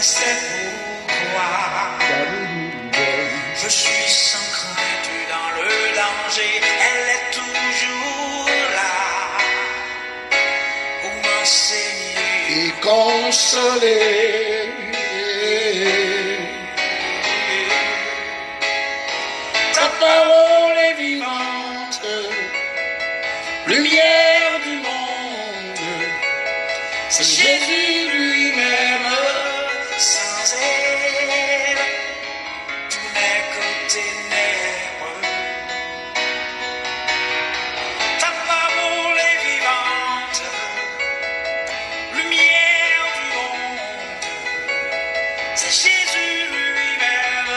c'est pourquoi je suis sans crainte dans le danger. Elle est toujours là pour m'enseigner et consoler. Ta parole est vivante, lumière du monde. C'est Jésus lui-même. sans elle. Tout n'est que ténèbres. Ta parole est vivante, lumière du monde. C'est Jésus lui-même.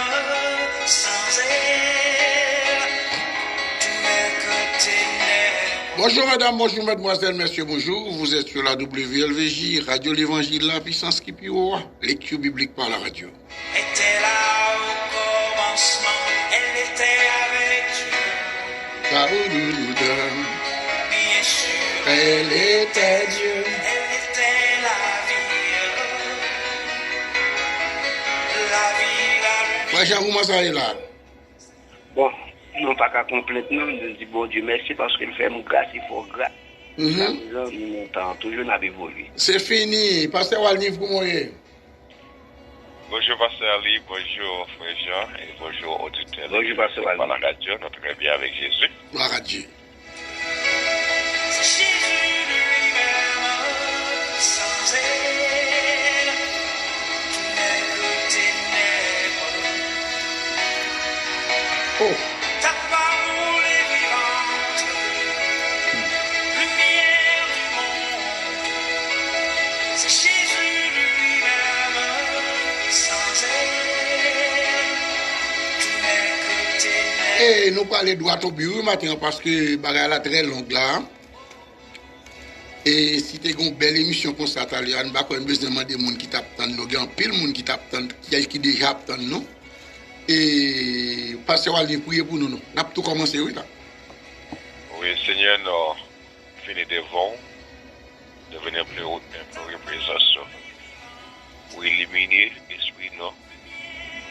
Sans elle, tout n'est que ténèbres. Bonjour mesdames, bonjour mesdemoiselles, messieurs, bonjour. Vous êtes sur la WLVJ, Radio l'Évangile, la puissance qui pue au roi. Lecture biblique par la radio. Était là au commencement, elle était avec Dieu, bien sûr. Elle était Dieu. Elle était la vie, la lumière. Frère Jean, comment ça est là? Bon, non pas qu'à complètement, je dis bon Dieu merci parce qu'il fait mon grâce, il faut grâce. Nous temps toujours n'a évolué. C'est fini. Pasteur Walnif, comment est? Bonjour Pasteur Ali, bonjour Frère Jean et bonjour auditeurs. Bonjour, Pasteur Ali. Par la radio, notre très bien avec Jésus. Gloire à Dieu. C'est Jésus lui-même, sans elle, tout n'est que ténèbres. Oh, Ta parole est vivante, lumière du monde. C'est Jésus lui-même, sans elle, tout n'est que ténèbres. et nous parlons droit au bureau matin parce que bagarre la très longue là. Et si tu as une belle émission comme ça, tu n'as pas besoin de monde qui t'attend. Il y a pile de monde qui t'attend, qui déjà attend, non? Et Pasteur Walnif, priez pour nous, non? On a tout commencé, oui, là. Oui, Seigneur, nous finissons devant, devenir plus haut même pour représentation, pour éliminer l'esprit, non?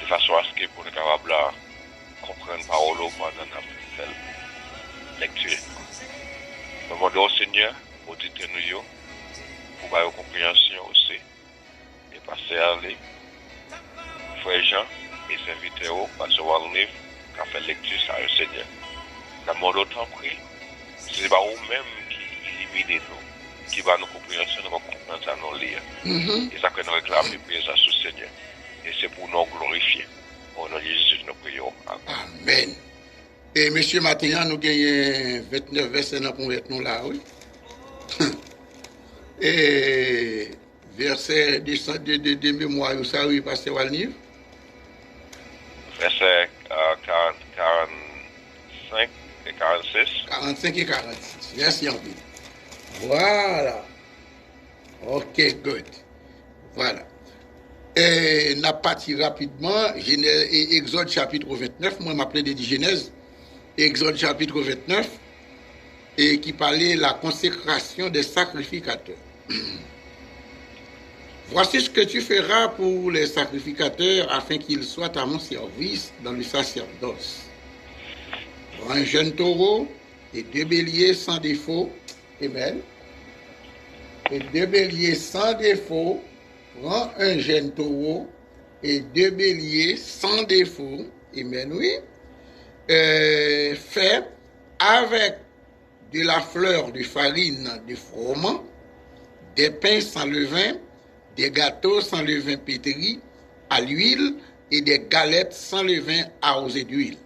De façon à ce que pour nous capables de comprendre la parole pendant notre lecture. Nous demandons au Seigneur, auditeurs nous, pour avoir compréhension aussi. Et passer à aller, Frère Jean, et s'inviter au Pasteur Walnif, qui a fait lecture ça au Seigneur. Nous demandons autant prix. C'est pas vous-même qui élimine nous, qui va nous compréhension, nous comprendre ça nous lire. Et ça que nous réclamons la présence du Seigneur. Et c'est pour nous glorifier. Au nom de Jésus, nous prions. Amen. Et monsieur Matignan, nous gagnons 29 versets pour mettre nous là, oui. Et verset de mémoire, ça, oui, Pasteur Walnif. Verset 45 et 46. 45 et 46. Merci en plus. Voilà. Ok, good. Voilà. Et n'a parti rapidement, Exode chapitre 29, moi m'appelais de Genèse, Exode chapitre 29, et qui parlait de la consécration des sacrificateurs. Voici ce que tu feras pour les sacrificateurs afin qu'ils soient à mon service dans le sacerdoce. Un jeune taureau et 2 béliers sans défaut. Amen. Et 2 béliers sans défaut. Prends un jeune taureau et 2 béliers sans défaut. Amen, oui. Fait avec de la fleur de farine de froment, des pains sans levain, des gâteaux sans levain pétri, à l'huile et des galettes sans levain arrosées d'huile.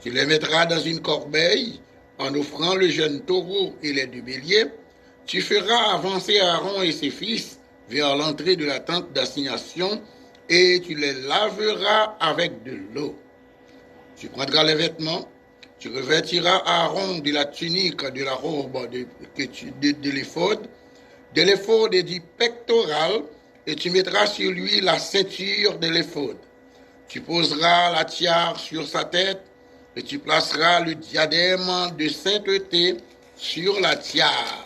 Tu les mettras dans une corbeille en offrant le jeune taureau et les 2 béliers. Tu feras avancer Aaron et ses fils vers l'entrée de la tente d'assignation et tu les laveras avec de l'eau. Tu prendras les vêtements, tu revêtiras Aaron de la tunique, de la robe de l'éphod, de l'éphod et du pectoral, et tu mettras sur lui la ceinture de l'éphod. Tu poseras la tiare sur sa tête, et tu placeras le diadème de sainteté sur la tiare.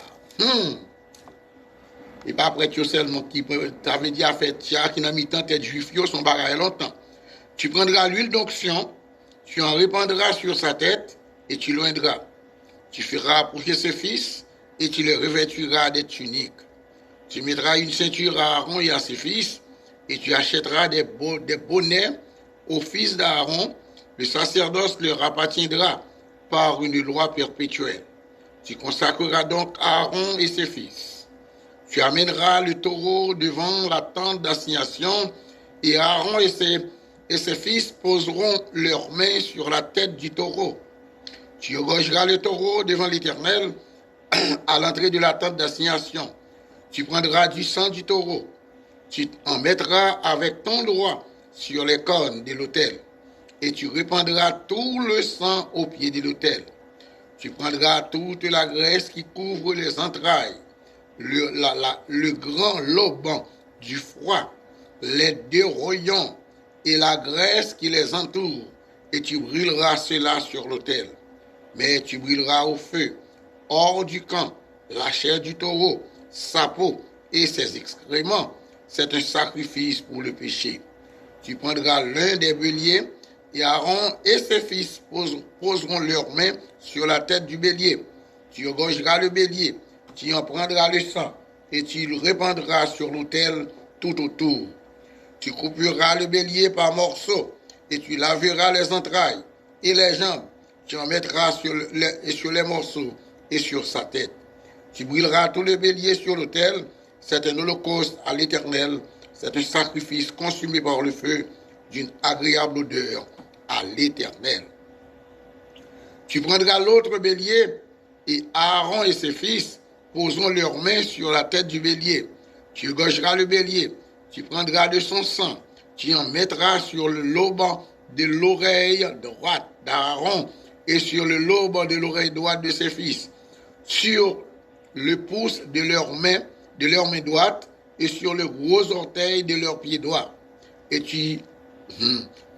Et pas prêtre seulement qui t'avait dit à faire tia qui n'a mis tant tête juif son bagage longtemps. Tu prendras l'huile d'onction, tu en répandras sur sa tête et tu l'oindras. Tu feras approcher ses fils et tu les revêtiras des tuniques. Tu mettras une ceinture à Aaron et à ses fils et tu achèteras des bonnets aux fils d'Aaron. Le sacerdoce leur appartiendra par une loi perpétuelle. Tu consacreras donc Aaron et ses fils. Tu amèneras le taureau devant la tente d'assignation et Aaron et ses fils poseront leurs mains sur la tête du taureau. Tu égorgeras le taureau devant l'Éternel à l'entrée de la tente d'assignation. Tu prendras du sang du taureau. Tu en mettras avec ton doigt sur les cornes de l'autel. Et tu répandras tout le sang au pied de l'autel. Tu prendras toute la graisse qui couvre les entrailles, le grand loban du foie, les deux rognons et la graisse qui les entoure, et tu brûleras cela sur l'autel. Mais tu brûleras au feu, hors du camp, la chair du taureau, sa peau et ses excréments. C'est un sacrifice pour le péché. Tu prendras l'un des béliers, et Aaron et ses fils poseront leurs mains sur la tête du bélier. Tu égorgeras le bélier, tu en prendras le sang, et tu le répandras sur l'autel tout autour. Tu couperas le bélier par morceaux, et tu laveras les entrailles et les jambes. Tu en mettras sur les morceaux et sur sa tête. Tu brûleras tout le bélier sur l'autel. C'est un holocauste à l'Éternel. C'est un sacrifice consumé par le feu d'une agréable odeur à l'Éternel. Tu prendras l'autre bélier et Aaron et ses fils poseront leurs mains sur la tête du bélier. Tu égorgeras le bélier. Tu prendras de son sang. Tu en mettras sur le loban de l'oreille droite d'Aaron et sur le lobe de l'oreille droite de ses fils, sur le pouce de leurs mains droite et sur le gros orteil de leurs pieds droits. Et tu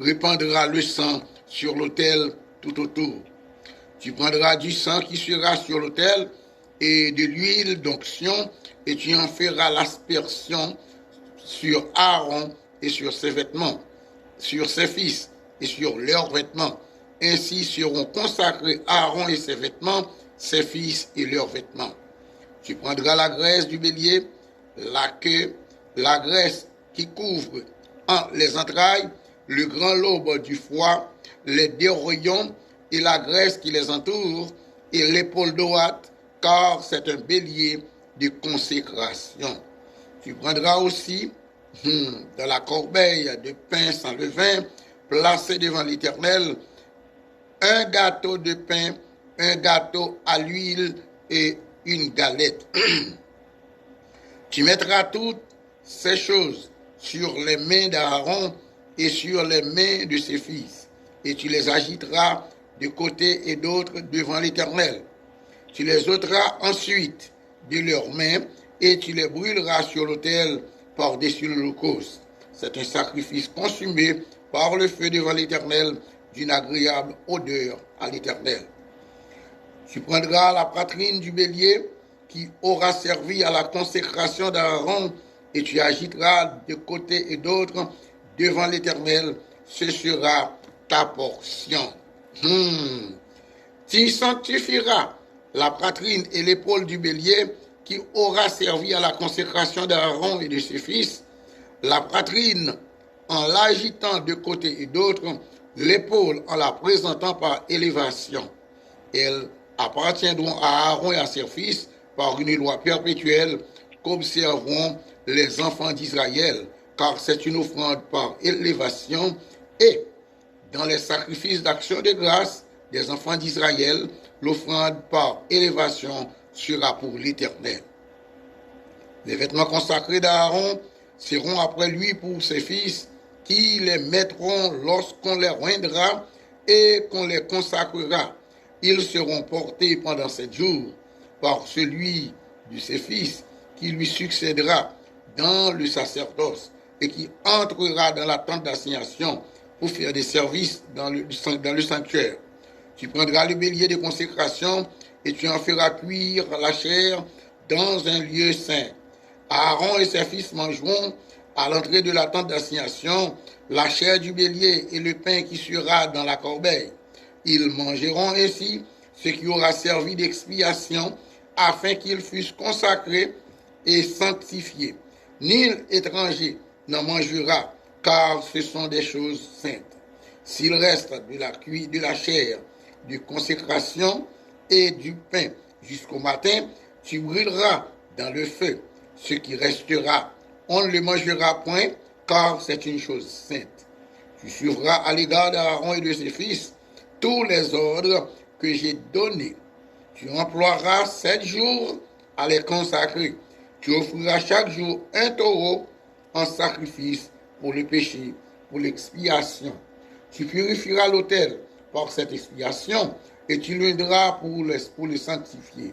répandras le sang sur l'autel tout autour. Tu prendras du sang qui sera sur l'autel et de l'huile d'onction et tu en feras l'aspersion sur Aaron et sur ses vêtements, sur ses fils et sur leurs vêtements. Ainsi seront consacrés Aaron et ses vêtements, ses fils et leurs vêtements. Tu prendras la graisse du bélier, la queue, la graisse qui couvre les entrailles, le grand lobe du foie, les deux rognons et la graisse qui les entoure, et l'épaule droite, car c'est un bélier de consécration. Tu prendras aussi dans la corbeille de pain sans levain, placé devant l'Éternel, un gâteau de pain, un gâteau à l'huile et une galette. Tu mettras toutes ces choses sur les mains d'Aaron et sur les mains de ses fils, et tu les agiteras de côté et d'autre devant l'Éternel. Tu les ôteras ensuite de leurs mains et tu les brûleras sur l'autel par-dessus l'holocauste. C'est un sacrifice consumé par le feu devant l'Éternel, d'une agréable odeur à l'Éternel. Tu prendras la poitrine du bélier qui aura servi à la consécration d'Aaron et tu agiteras de côté et d'autre devant l'Éternel. Ce sera ta portion. Tu sanctifieras la poitrine et l'épaule du bélier qui aura servi à la consécration d'Aaron et de ses fils, la poitrine en l'agitant de côté et d'autre, l'épaule en la présentant par élévation. Elles appartiendront à Aaron et à ses fils par une loi perpétuelle qu'observeront les enfants d'Israël, car c'est une offrande par élévation, et dans les sacrifices d'action de grâce des enfants d'Israël, l'offrande par élévation sera pour l'Éternel. Les vêtements consacrés d'Aaron seront après lui pour ses fils, qui les mettront lorsqu'on les oindra et qu'on les consacrera. Ils seront portés pendant 7 jours par celui de ses fils qui lui succédera dans le sacerdoce et qui entrera dans la tente d'assignation pour faire des services dans le sanctuaire. Tu prendras le bélier de consécration et tu en feras cuire la chair dans un lieu saint. Aaron et ses fils mangeront à l'entrée de la tente d'assignation la chair du bélier et le pain qui sera dans la corbeille. Ils mangeront ainsi ce qui aura servi d'expiation afin qu'ils fussent consacrés et sanctifiés. Nul étranger n'en mangera, car ce sont des choses saintes. S'il reste de la chair, de consécration et du pain jusqu'au matin, tu brûleras dans le feu ce qui restera. On ne le mangera point, car c'est une chose sainte. Tu suivras à l'égard d'Aaron et de ses fils tous les ordres que j'ai donnés. Tu emploieras 7 jours à les consacrer. Tu offriras chaque jour un taureau en sacrifice pour le péché, pour l'expiation. Tu purifieras l'autel par cette expiation et tu l'aideras pour le sanctifier.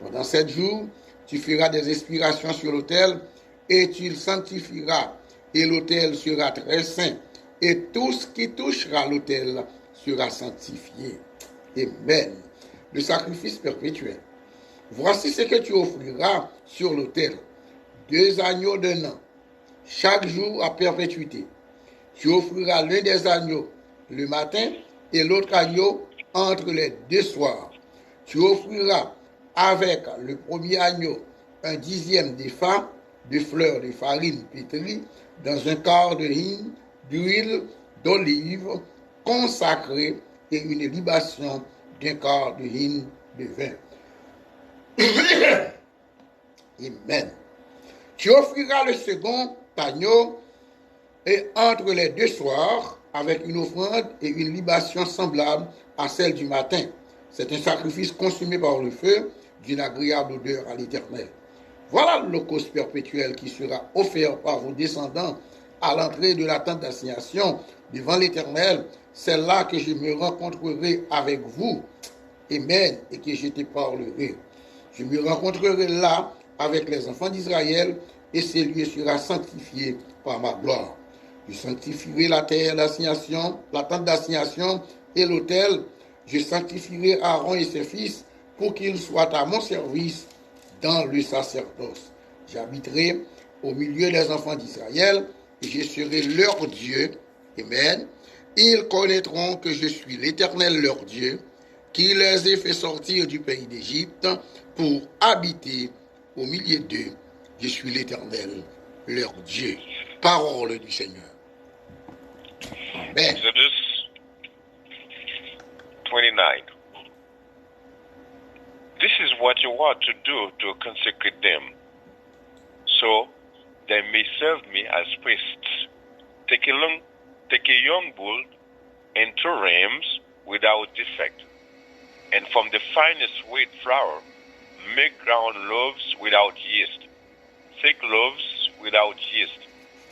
Pendant 7 jours, tu feras des expirations sur l'autel et tu le sanctifieras. Et l'autel sera très saint. Et tout ce qui touchera l'autel sera sanctifié. Amen. Le sacrifice perpétuel. Voici ce que tu offriras sur l'autel. 2 agneaux d'un an, chaque jour à perpétuité. Tu offriras l'un des agneaux le matin et l'autre agneau entre les 2 soirs. Tu offriras avec le premier agneau un 10e d'épha de fleurs de farine pétrie dans un quart de hin d'huile d'olive consacrée et une libation d'un quart de hin de vin. Amen. Tu offriras le second agneau et entre les 2 soirs avec une offrande et une libation semblable à celle du matin. C'est un sacrifice consumé par le feu d'une agréable odeur à l'Éternel. Voilà l'holocauste perpétuel qui sera offert par vos descendants à l'entrée de la tente d'assignation devant l'Éternel. C'est là que je me rencontrerai avec vous. Amen. Et que je te parlerai. Je me rencontrerai là avec les enfants d'Israël et ce lieu sera sanctifié par ma gloire. Je sanctifierai la terre d'assignation, la tente d'assignation et l'autel. Je sanctifierai Aaron et ses fils pour qu'ils soient à mon service dans le sacerdoce. J'habiterai au milieu des enfants d'Israël et je serai leur Dieu. Amen. Ils connaîtront que je suis l'Éternel leur Dieu, qui les ai fait sortir du pays d'Égypte pour habiter au milieu d'eux. Je suis l'Éternel leur Dieu. Parole du Seigneur. Amen. Exodus 29. This is what you ought to do to consecrate them, so they may serve me as priests. Take a young bull and 2 rams without defect, and from the finest wheat flour make ground loaves without yeast, thick loaves without yeast,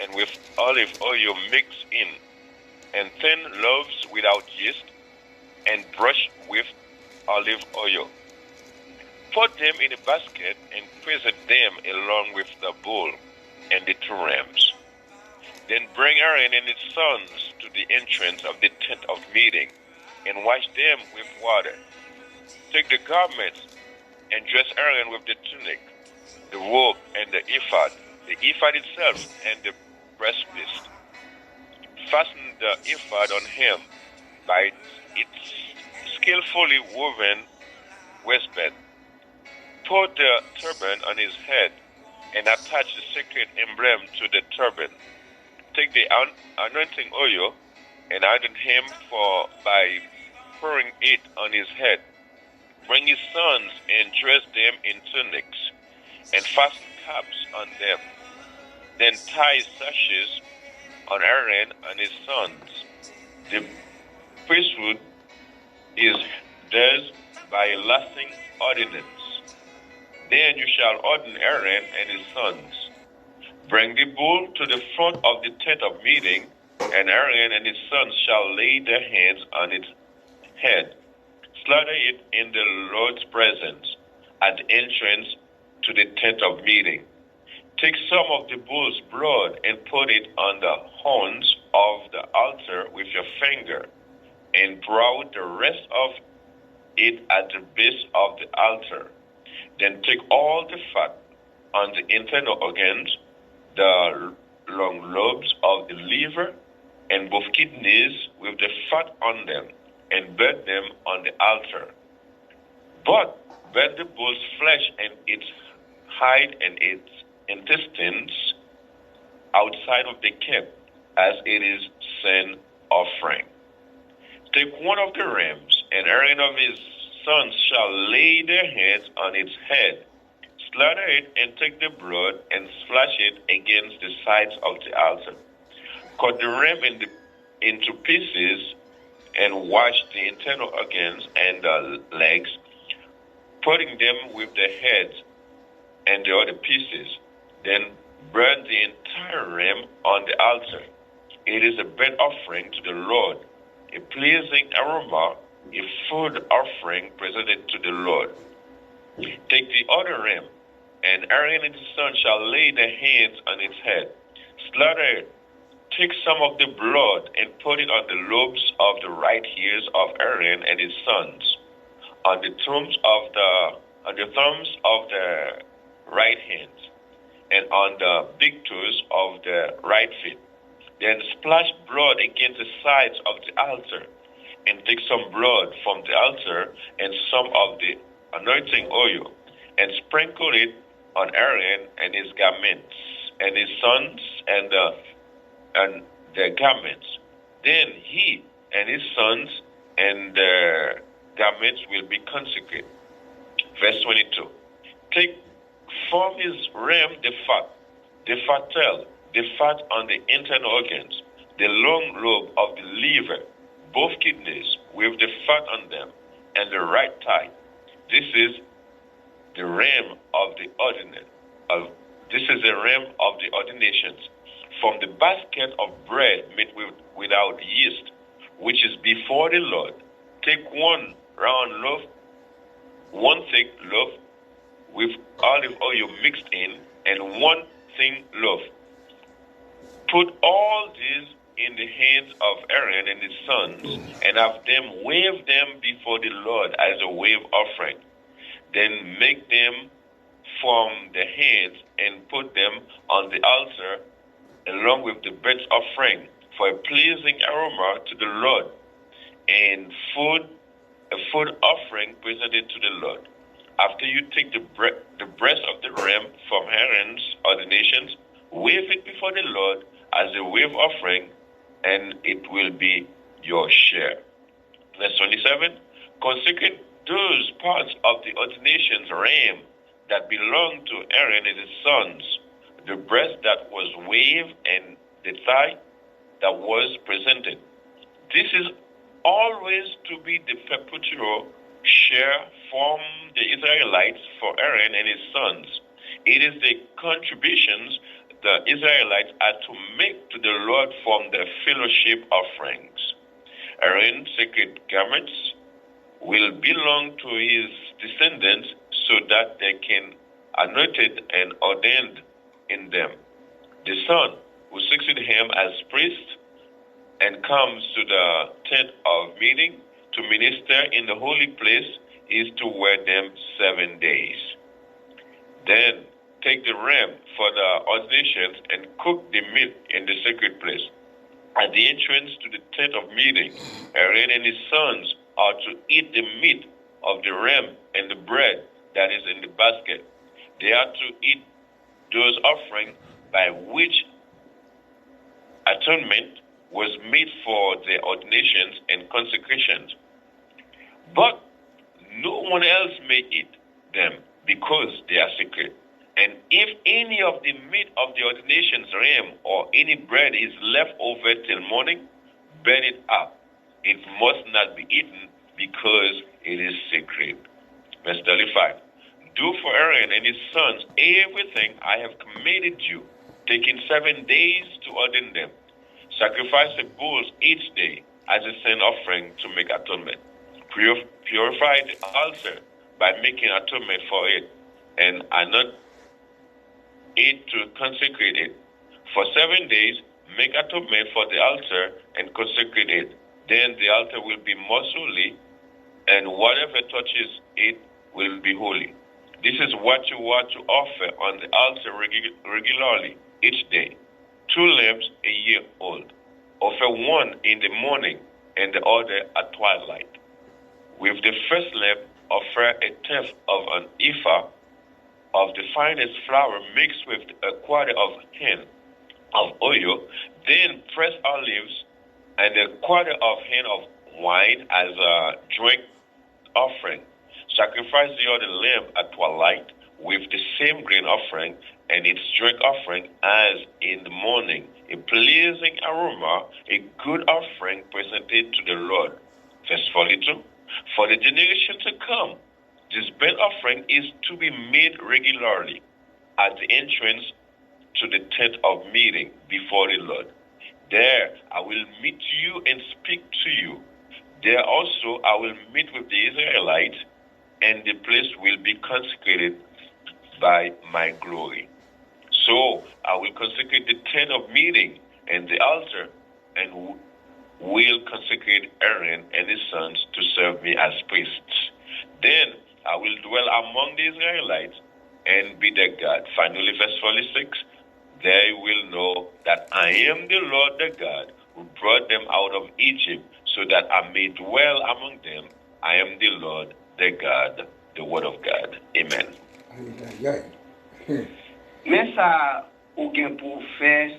and with olive oil mixed in, and thin loaves without yeast, and brush with olive oil. Put them in a basket and present them along with the bull and the 2 rams. Then bring Aaron and his sons to the entrance of the tent of meeting, and wash them with water. Take the garments and dress Aaron with the tunic, the robe, and the ephod itself, and the breastpiece. Fasten the ephod on him by its skillfully woven waistband. Put the turban on his head and attach the sacred emblem to the turban. Take the anointing oil and anoint him by pouring it on his head. Bring his sons and dress them in tunics and fasten caps on them. Then tie sashes on Aaron and his sons. The priesthood is theirs by a lasting ordinance. Then you shall ordain Aaron and his sons. Bring the bull to the front of the tent of meeting, and Aaron and his sons shall lay their hands on its head. Slaughter it in the Lord's presence at the entrance to the tent of meeting. Take some of the bull's blood and put it on the horns of the altar with your finger, and pour out the rest of it at the base of the altar. Then take all the fat on the internal organs, the long lobes of the liver, and both kidneys with the fat on them, and burn them on the altar. But burn the bull's flesh and its hide and its intestines outside of the camp, as it is sin offering. Take one of the rams, and Aaron of his sons shall lay their hands on its head, slaughter it, and take the blood and splash it against the sides of the altar. Cut the ram into pieces and wash the internal organs and the legs, putting them with the head and the other pieces. Then burn the entire ram on the altar. It is a burnt offering to the Lord, a pleasing aroma, a food offering presented to the Lord. Take the other ram, and Aaron and his son shall lay their hands on its head. Slaughter it. Take some of the blood and put it on the lobes of the right ears of Aaron and his sons, on the thumbs of the right hand, and on the big toes of the right feet. Then splash blood against the sides of the altar, and take some blood from the altar and some of the anointing oil, and sprinkle it on Aaron and his garments, and his sons and their garments. Then he and his sons and their garments will be consecrated. Verse 22. Take from his ram the fat tail, the fat on the internal organs, the long lobe of the liver, both kidneys with the fat on them, and the right thigh. This is the ram of the ordinations. From the basket of bread made without yeast, which is before the Lord, take one round loaf, one thick loaf with olive oil mixed in, and one thin loaf. Put all these in the hands of Aaron and his sons, and have them wave them before the Lord as a wave offering. Then make them from the hands and put them on the altar along with the burnt offering for a pleasing aroma to the Lord, and a food offering presented to the Lord. After you take the breast of the ram from Aaron's ordinations, wave it before the Lord as a wave offering, and it will be your share. Verse 27, consecrate those parts of the ordinations ram that belong to Aaron and his sons, the breast that was waved and the thigh that was presented. This is always to be the perpetual share from the Israelites for Aaron and his sons. It is the contributions the Israelites are to make to the Lord from their fellowship offerings. Aaron's sacred garments will belong to his descendants so that they can anointed and ordained in them. The son who succeeds him as priest and comes to the tent of meeting to minister in the holy place is to wear them 7 days. Then take the ram for the ordinations and cook the meat in the sacred place. At the entrance to the tent of meeting, Aaron and his sons are to eat the meat of the ram and the bread that is in the basket. They are to eat those offerings by which atonement was made for their ordinations and consecrations. But no one else may eat them because they are sacred. And if any of the meat of the ordinations ram or any bread is left over till morning, burn it up. It must not be eaten because it is sacred. Verse 35. Do for Aaron and his sons everything I have commanded you, taking 7 days to ordain them. Sacrifice the bulls each day as a sin offering to make atonement. Purify the altar by making atonement for it, and anoint it to consecrate it. For 7 days, make atonement for the altar and consecrate it. Then the altar will be most holy, and whatever touches it will be holy. This is what you want to offer on the altar regularly each day. 2 lambs a year old. Offer one in the morning and the other at twilight. With the first lamb, offer a tenth of an ephah of the finest flour mixed with a quarter of hin of oil, then pressed olives, and a quarter of hin of wine as a drink offering. Sacrifice the other lamb at twilight with the same grain offering and its drink offering as in the morning, a pleasing aroma, a good offering presented to the Lord. Verse 42. For the generation to come, this burnt offering is to be made regularly at the entrance to the tent of meeting before the Lord. There I will meet you and speak to you. There also I will meet with the Israelites, and the place will be consecrated by my glory. So I will consecrate the tent of meeting and the altar, and will consecrate Aaron and his sons to serve me as priests. Then I will dwell among the Israelites and be their God. Finally, verse 46, they will know that I am the Lord their God, who brought them out of Egypt, so that I may dwell among them. I am the Lord their God, the word of God. Amen. Mais ça, aucun pour faire,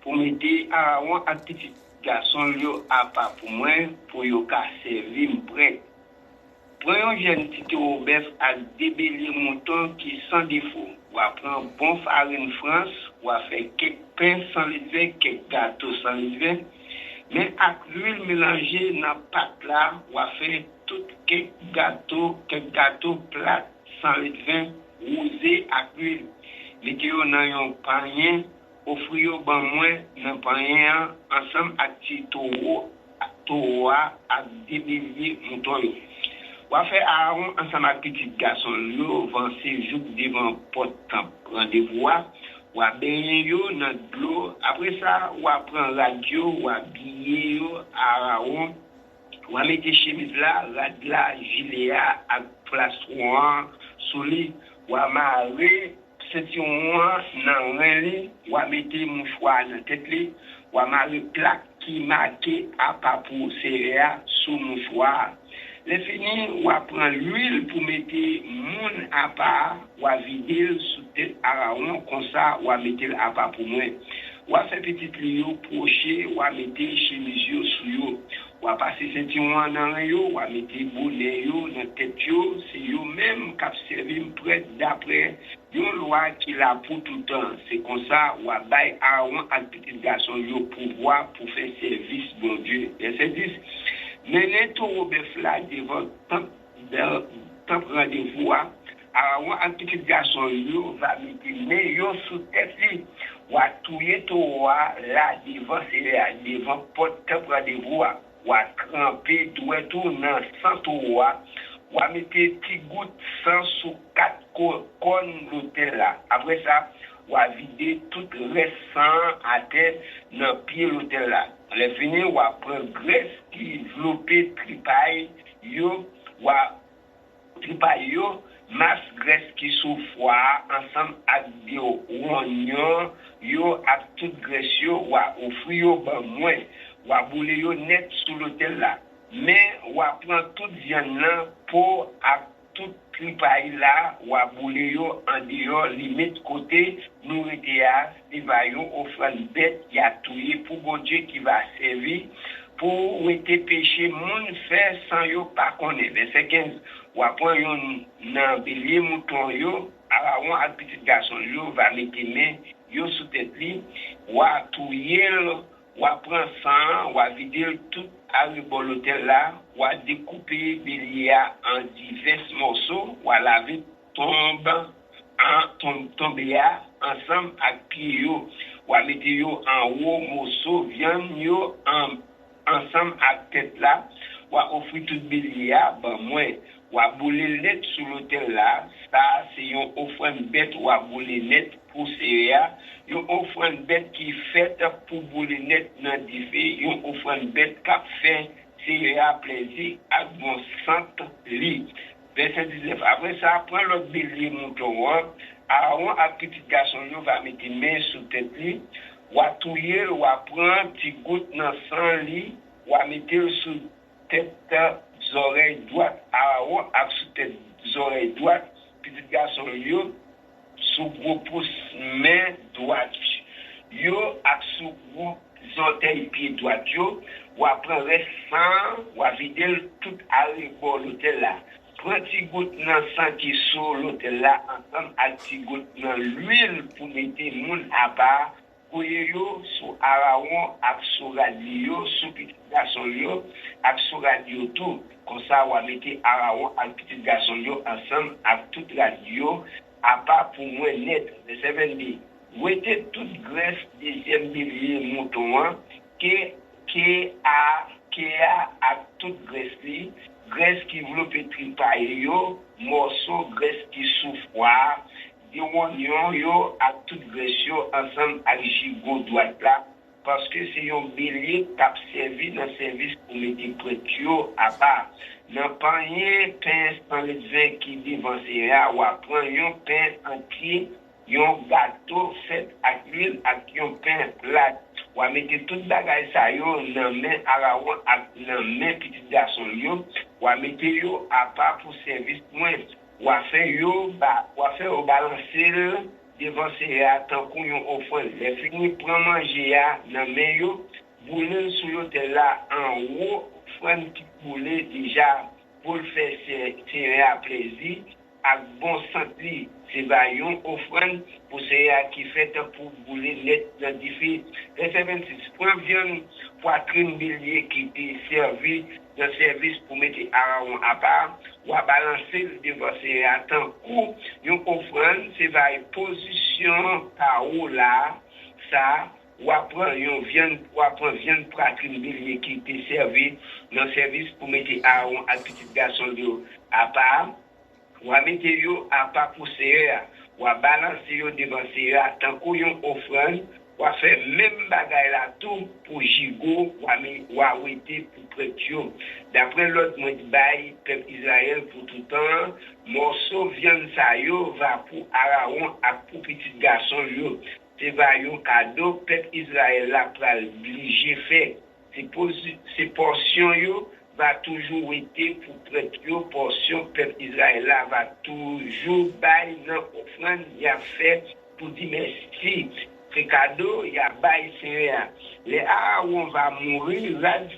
pour mettre à un petit garçon à part pour moi, pour y servir prêt. Prenons un jeune petit bœuf à débellir mouton qui sans défaut. Ou à prendre bon farine France, ou à faire quelques pains sans levain, quelques gâteaux sans levain. Mais avec l'huile mélangée dans la pâte là, ou à faire tout quelques gâteaux plats sans levain, rosé avec l'huile. Mettez-vous dans un panier, offrez-vous ban moins dans panier ensemble avec petit taureau à débellir mouton. On va faire Aaron ensemble avec petit garçon, yo vont séjour devant porte rendez-vous, ou à baigner yo dans l'eau. Après ça, on va prendre radio, ou habiller yo Aaron, ou à mettre chemise là, radla, gilet à plastron sous lui, ou à marrer ceinture dans rein, ou à mettre mouchoir dans tête li, ou à marrer plaque qui marqué à pas pour serrer sous mouchoir. Le fini, ou à prendre l'huile pour mettre moun à part, ou à vider sous tête Aaron, comme ça, ou à mettre à part pour moi. Ou à faire petit lio, procher, ou à mettre chemise sous yo. Ou à passer ceinture dans yo, ou à mettre bonnet yo dans tête yo, c'est yo même qui servi près d'après. Yon loi qui l'a pour tout le temps. C'est comme ça, ou à bailler Aaron à petit garçon yo pouvoir pour faire service, bon Dieu. Verset 10. Menez tout bœuf là devant tant rendez-vous. Aaron, un petit garçon, yo va mettre yo sous tête li. Ou à touyer tout là devant porte tant rendez-vous. Ou à tremper tout dans sans tout ou à mettre petit goutte sang sous 4 cônes l'hôtel là. Après ça, ou à vider tout le reste sang à terre dans pied l'hôtel là. Le fini ou à prendre graisse qui développé tripaille yo ou à tripaille yo masse graisse qui souffre ensemble avec des oignons yo avec toute graisse yo ou à offrir yo ben moins ou à bouler yo net sous l'hôtel là. Mais ou à prendre toute viande là pour à tout tripaille là ou à bouler yo en dehors limite côté nourriture il va yo offrande bête y a touyer pour bon Dieu qui va servir pour été péché moun fait sans yo pas connaître. Verset 15 ou à prendre yo nan bélier mouton yo Aaron à petit garçon yo va mettre main yo sous tête li ou à touyer ou à prendre sang ou à vider tout à l'hôtel là, ou à découper bélier en divers morceaux, ou à laver tomber ensemble avec pied yo, ou à mettre yo en haut morceau, viande yo ensemble avec tête là, ou à offrir tout bélier, ben moi, ou à bouler net sur l'hôtel là, ça c'est une offrande bête ou à bouler net pour céréales. Yon offrande bête qui fait pour bouler net dans diffé, yon offrande bête qui fait céréales plaisir avec bon centre lit. Verset 19. Après ça, prend l'autre bélier mouton. Aaron a petit garçon va mettre main sous tête li. Ou à touiller, ou à prendre petit goutte dans sang li, ou à mettre sous tête oreille droite. Aaron a sous tête oreille droite. Petit garçon yo sous gros pouce main droite. Yo a sous gros orteil pied droite yo. Ou à prendre sang, ou à vider tout à l'ébord l'hôtel là. Prends petit goutte dans sang qui sous l'hôtel là, ensemble avec petit goutte dans l'huile pour mettre moun à part. Yo sous Aaron ak sous radio sous petit garçon yo ak sous radio tout comme ça on va mettre Aaron ak petit garçon yo ensemble avec toute radio à part pour moi net le 7D mettez toute graisse deuxième bélier mouton qui a toute graisse li graisse qui enveloppe tripaille yo morceau graisse qui souffre yo yo à toute graisse ensemble avec gigot droite là parce que c'est un bélier qui a servi dans le service pour mettre prêtre yo à part n'a pas rien pain dans le vin qui devant c'est ou prendre un pain entier un gâteau fait avec l'huile avec un pain plat ou mettre toute bagaille ça yo dans main Aaron avec dans main petit garçon yo ou mettre yo à part pour service moins ou faire au balancer devant ces tant qu'on yon offrande les fini prend manger dans main yo bouler sur l'hôtel là en haut offrande qui bouler déjà pour faire c'est à plaisir à bon santé c'est baillon offrande pour c'est qui fait pour bouler net dans difficile verset 26 prend viande poitrine bélier qui était servi dans service pour mettre Aaron à part ou à balancer devant ses attentes ou une offrande c'est va position par où là ça ou après une viande poitrine bélier qui était servi dans service pour mettre Aaron à petit garçon à part ou à mettre yo à part pour serrer ou à balancer yo devant ses attentes ou une offrande ou à faire même bagaille là tout pour gigot ou à ouéter pour prêtre. D'après l'autre mot bail peuple Israël pour tout temps morceau viande ça yo va pour Aaron et pour petit garçon yo c'est va un cadeau peuple Israël là pour obligé fait c'est portion yo va toujours être pour prêtre yo portion peuple Israël là va toujours bail dans offrande y a fait pour dire merci. C'est cadeau, il y a bail céréales. Les Aaron va mourir, rad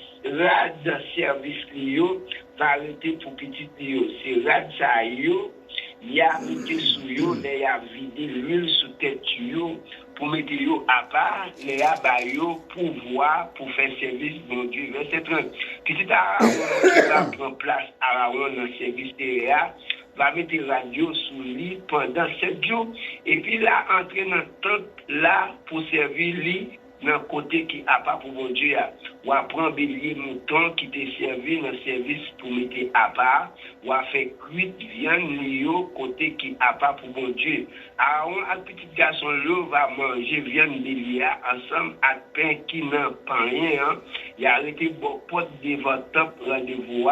service lio, va arrêter pour petit lio. C'est rad ça yo, il y a mis sous yo, il y a vidé l'huile sous tête yo, pour mettre yo à part, il y a bayo pour voir, pour faire service, mon Dieu. Verset 30. Petit Aaron qui va prendre place Aaron dans le service céréales, va mettre radio sous lui pendant 7 jours et puis là entrer dans tente là pour servir lui dans côté qui a pas pour bon Dieu ou à prendre bélier mouton qui te servi dans service pour mettre à part ou à faire cuite viande lio côté qui a pas pour bon Dieu Aaron à petit garçon là va manger viande bélier ensemble avec pain qui n'a pas rien il a arrêté bon pot devant temple rendez-vous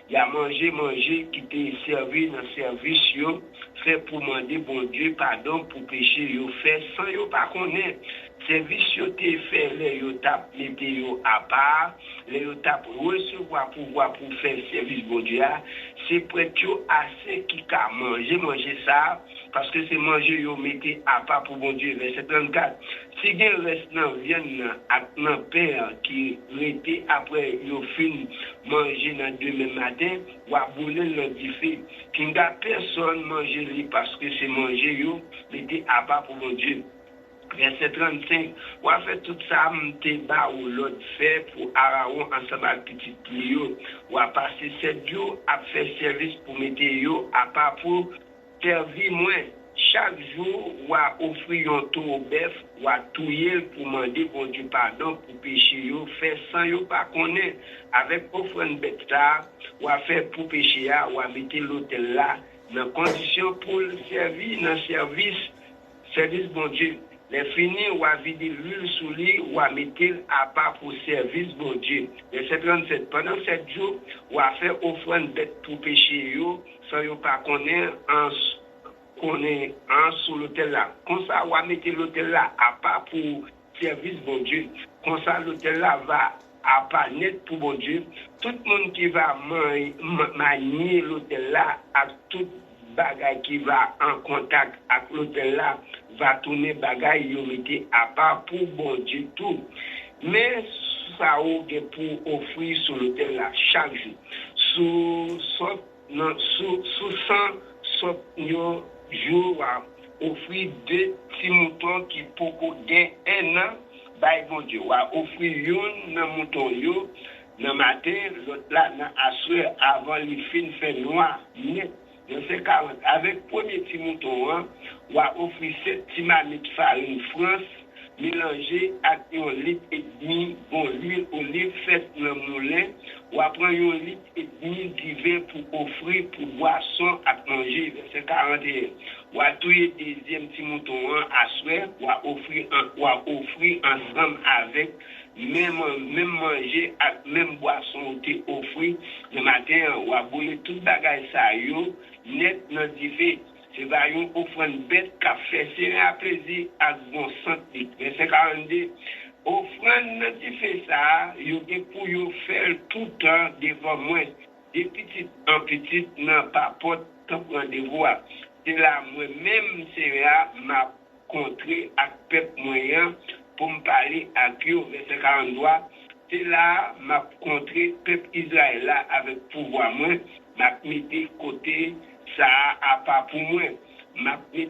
il a mangé qui t'est servi dans service yo fait pour demander bon Dieu pardon pour péché yo fait sans yo pas connaître service yo t'est fait les yo tap mettre yo à part les yo tap recevoir pouvoir pour faire service bon Dieu c'est prêtre yo assez qui ka manger ça parce que c'est manger yo mettez à part pour bon Dieu verset 34 si gen reste nan viande nan père qui rete après yo fin manger dans demain matin ou à bouler dans diffé qui n'a personne manger lui parce que c'est manger yo mettez à part pour bon Dieu verset 35 ou a fait tout ça m'te ba ou l'autre fait pour Aaron ensemble avec petit yo ou a passer 7 jours à faire service pour mettre yo à part pour servir moins chaque jour ou à offrir un tour au bœuf ou à touiller pour demander bon Dieu pardon pour péché yo faire sans yo pas connaître avec offrande bête là ou à faire pour péché ou à mettre l'hôtel là dans condition pour servir dans service bon Dieu Les finis, ou à vider l'huile sous lui, ou à mettre à part pour service, bon Dieu. Verset 37. Pendant 7 jours, ou à faire offrande bête pour péché, yo, sans yo pas connaître en sous l'hôtel là. Comme ça, ou à mettre l'hôtel là à part pour service, bon Dieu. Comme ça, l'hôtel là va à part net pour bon Dieu. Tout le monde qui va manier l'hôtel là, à tout bagay qui va en contact avec l'hôtel là, va tourner bagay yo mette à part pour bon Dieu tout. Mais ça ou pour offrir sur l'hôtel là chaque jour. Sous 100 yo jour à offrir 2 petits moutons qui poko gain 1 an, bay bon Dieu. Wa offrir yon nan mouton yo nan matin, l'autre là nan aswe avant li fin fait noir net. Verset 40. Avec premier petit mouton, on va offrir 7 petits marmites farine France, mélangé avec 1,5 litre bon l'huile olive faite dans le moulin. On va prendre 1,5 litre de vin pour offrir pour boisson à manger. Verset 41. On va touiller deuxième petit mouton à souhait. On va offrir ensemble avec même manger avec même boisson qui offrir le matin. On va bouler tout bagage ça yo net dans divers. C'est va yon offrande bête qu'a fait c'est un plaisir à bon santé. Verset 42. Offrande dans divers ça, yo pour yo faire tout temps devant moi. Des petites en petite nan pas porte tant rendez-vous. C'est là moi-même c'est là m'a contré avec peuple moyen pour me parler avec eux. Verset 43. C'est là m'a contré peuple Israël là avec pouvoir moi, m'a mis côté ça à pas pour moi, m'a mis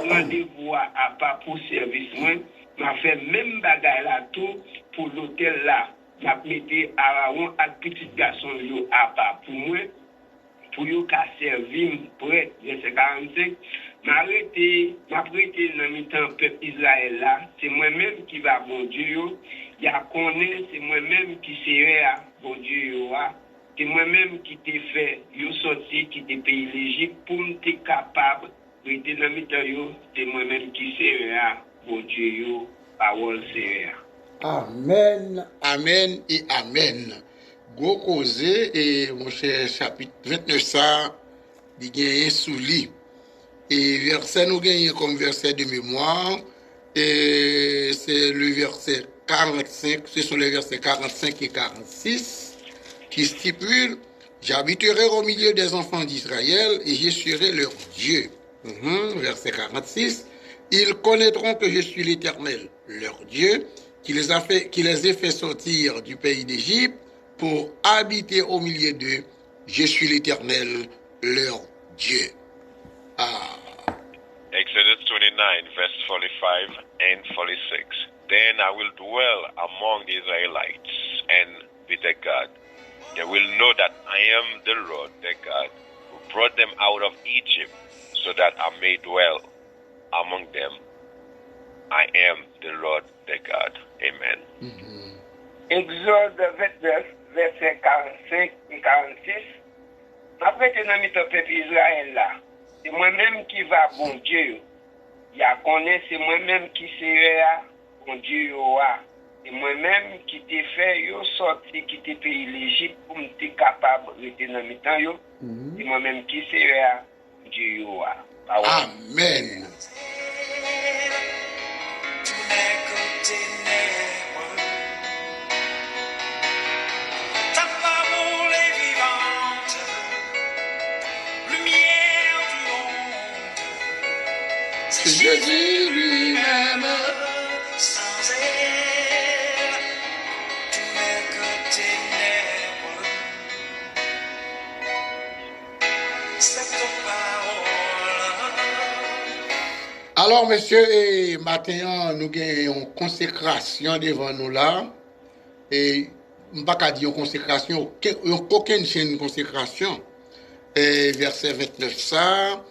rendez-vous à pas pour service moi, m'a fait même bagaille là tout pour l'hôtel là, m'a mis Aaron à petit garçon yo à pas pour moi pour yo ka servir prêt. Verset 45. M'a prêté dans mi temps peuple Israël là, c'est moi-même qui va bon Dieu. Ya connaît, c'est moi-même qui serai bon Dieu. C'est moi-même qui t'ai fait, yo sorti qui t'ai pays l'Égypte pour m'être capable de rester dans mi temps. C'est moi-même qui serai bon Dieu. Parole serai. Amen, amen et amen. Gros causé et mon cher chapitre 29 ça, il gagne sous lit. Et verset nous gagnons comme verset de mémoire, et c'est le verset 45, ce sont les versets 45 et 46, qui stipulent, j'habiterai au milieu des enfants d'Israël et je serai leur Dieu. Verset 46, ils connaîtront que je suis l'Éternel, leur Dieu, qui les a fait sortir du pays d'Égypte pour habiter au milieu d'eux. Je suis l'Éternel, leur Dieu. Exodus 29, verse 45 and 46. Then I will dwell among the Israelites and be their God. They will know that I am the Lord their God, who brought them out of Egypt, so that I may dwell among them. I am the Lord their God. Amen. Exode 29, verset 45 et 46. Après que nous mettons peuple Israël là, c'est moi-même qui va bon Dieu. Il a connaît, c'est moi-même qui serai bon Dieu. C'est moi-même qui t'ai fait yo sorti qui t'ai pays l'Égypte pour me t'es capable de rester dans mes temps yo. C'est moi-même qui serai Dieu. Amen. C'est Jésus lui-même. Sans elle, tu n'es que ténèbres. C'est ta parole. Alors, messieurs, et maintenant, nous avons une consécration devant nous là. Et je ne vais pas dire une consécration, aucune chaîne de consécration. Et verset 29, ça,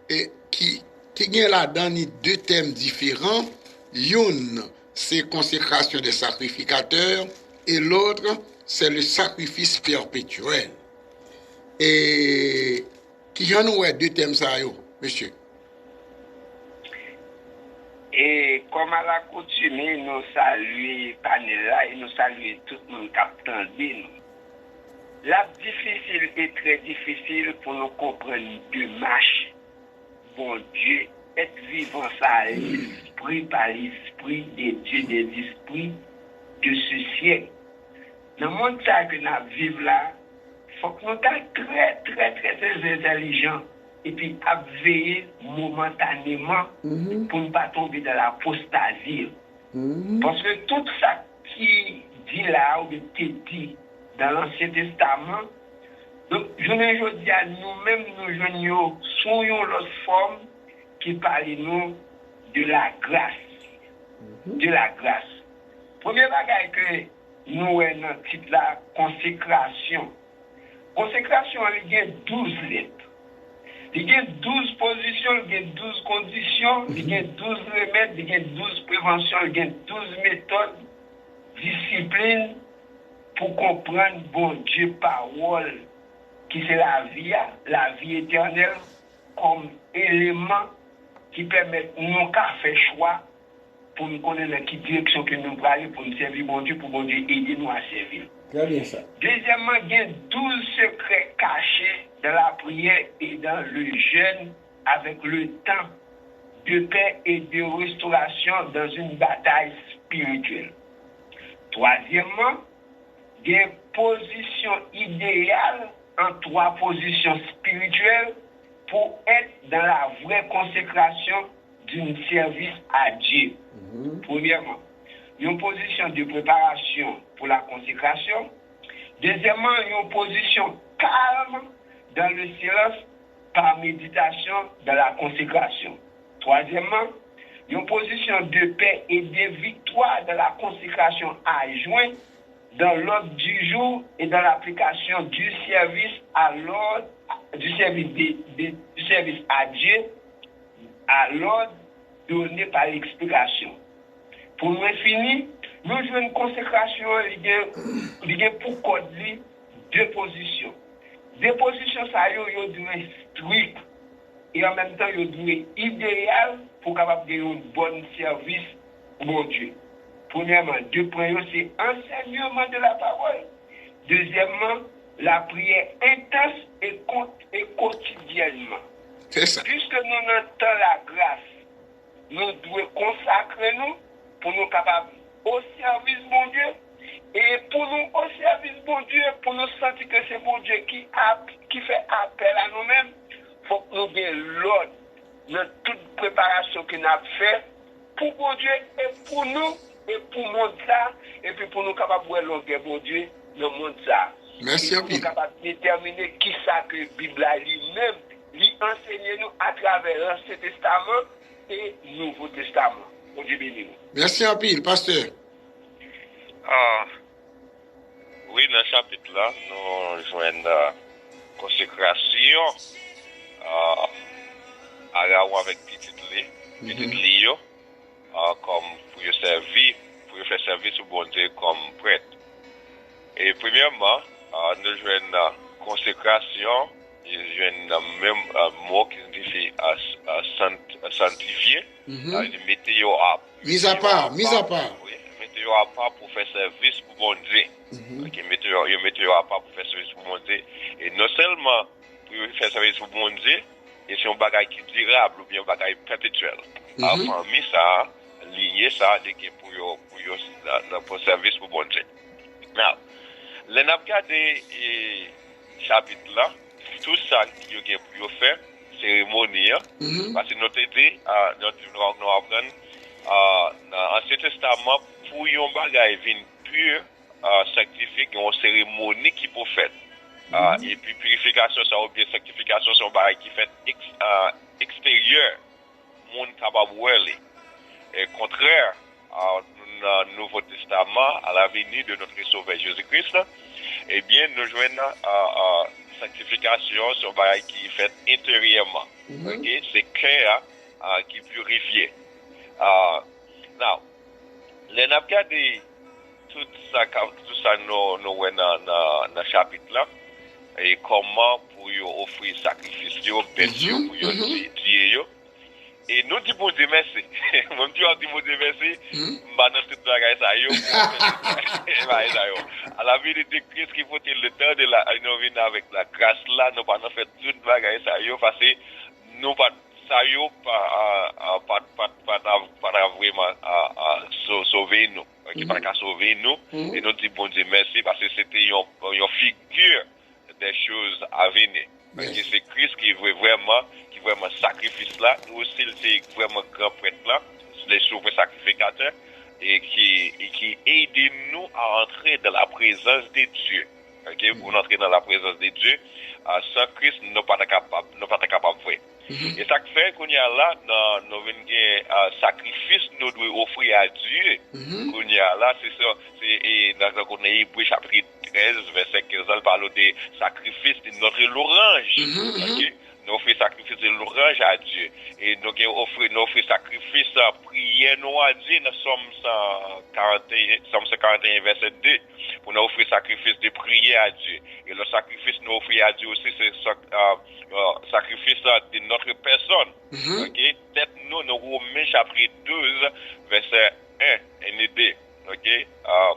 et qui gagne là-dedans deux thèmes différents. Une, c'est consécration des sacrificateurs, et l'autre, c'est le sacrifice perpétuel. Et qui en a deux thèmes ça, monsieur? Et comme à l'accoutumée, nous saluons Panela et nous saluons tout le monde qui a entendu nous. La difficile est très difficile pour nous comprendre deux marches. Bon Dieu, être vivant ça l'esprit par l'esprit des dieux, des esprits de ce siècle. Dans le monde ça que nous vivons là, il faut que nous soyons très intelligents et puis à veiller momentanément pour ne pas tomber dans l'apostasie. Parce que tout ça qui dit là ou qui est dit dans l'Ancien Testament, donc je ne dis à nous-mêmes, nous joignons sous l'autre forme qui parle nous de la grâce. De la grâce. Premier bagage que nous avons dans le titre la consécration. Consécration, il y a 12 lettres. Il y a 12 positions, il y a 12 conditions, il y a 12 remèdes, il y a 12 préventions, il y a 12 méthodes, disciplines pour comprendre bon Dieu parole qui c'est la vie éternelle comme élément qui permet nous qu'à faire choix pour nous connaître dans quelle direction que nous allons pour nous servir bon Dieu, pour bon Dieu aider nous à servir. Très bien ça. Deuxièmement, il y a 12 secrets cachés dans la prière et dans le jeûne avec le temps de paix et de restauration dans une bataille spirituelle. Troisièmement, il y a une position idéale en 3 positions spirituelles pour être dans la vraie consécration d'un service à Dieu. Premièrement, une position de préparation pour la consécration. Deuxièmement, une position calme dans le silence par méditation dans la consécration. Troisièmement, une position de paix et de victoire dans la consécration à joindre dans l'ordre du jour et dans l'application du service à l'ordre, du service à Dieu, à l'ordre donné par l'explication. Pour nous finir, nous jouons une consécration il y a pour code 2 positions. 2 positions, ça y est strict et en même temps, il doit être idéal pour capable de un bon service au bon Dieu. Premièrement, 2 points, c'est enseignement de la parole. Deuxièmement, la prière intense et quotidiennement. C'est ça. Puisque nous entendons la grâce, nous devons consacrer nous pour nous capables au service de mon Dieu. Et pour nous au service de mon Dieu, pour nous sentir que c'est mon Dieu qui fait appel à nous-mêmes, il faut que nous ayons l'ordre dans toute préparation que nous avons fait pour mon Dieu et pour nous et pour le monde ça, et puis pour nous capables de longuer mon Dieu dans le monde ça. Merci pour nous capables de déterminer qui ça que la Bible lui-même lui enseigne nous à travers l'Ancien Testament et le Nouveau Testament. Mon Dieu béni nous. Merci en pile, pasteur. Oui, dans ce chapitre-là, nous joignons la consécration avec petit Lio, comme pour faire service au bon Dieu comme prêtre. Et premièrement, nous joignons la consécration, nous joignons le même mot qui signifie sanctifier, météo à Mise à part. Oui, météo à part pour faire service pour bon Dieu. Météo à part pour faire service pour bon Dieu. Et non seulement pour faire service pour bon Dieu, et c'est un bagage qui est durable ou bien un bagage perpétuel. Parmi ça, lié ça, pour service pour bon Dieu. Now, les n'a regardé chapitre là, tout ça qu'il y a pour faire, cérémonie, parce que notre idée, nous apprenons dans l'Ancien Testament, pour un bagage pur, sanctifié, il y a une cérémonie qui peut faire. Et puis purification, ça ou bien sanctification, c'est un bagage qui fait extérieur, monde capable de voir. Et contraire, dans le Nouveau Testament, à la venue de notre Sauveur Jésus-Christ, eh bien, nous joignons sanctification, c'est un bagage qui est fait intérieurement. Okay? C'est cœur qui est purifié. Now, les n'a regardé tout ça nous dans le chapitre là, et comment pour offrir sacrifice, bêtes pour Dieu. Et nous disons bon Dieu merci. Mon Dieu dit bon Dieu merci. Bah dans toute bagaille ça yo. À la vérité Christ qui faut le temps de la nous venir avec la grâce là, nous pas faire toute bagaille ça yo parce que nous pas ça yo pas vraiment sauver nous. Qui pas qu'à sauver nous et nous disons bon Dieu merci parce que c'était une figure des choses à venir. Parce que c'est Christ qui veut vraiment sacrifice là, nous aussi c'est vraiment grand prêtre là, les souverains sacrificateurs et qui aide nous à entrer dans la présence de Dieu. OK, pour entrer dans la présence de Dieu, sans Christ nous pas capable de faire. Et ça fait qu'on y a là dans sacrifice nous devons offrir à Dieu. Qu'on y a là c'est ça, c'est dans Hébreux chapitre 13 verset 15 il parle de sacrifice de notre l'orange. OK, nous offrons sacrifice de l'orange à Dieu. Et nous offrons sacrifice, prière nous à Dieu dans Somme 141 verset 2. Pour nous offrir sacrifice de prière à Dieu. Et le sacrifice nous offrir à Dieu aussi, c'est sacrifice de notre personne. OK? Tête nous Romains chapitre 12 verset 1 et 2. OK?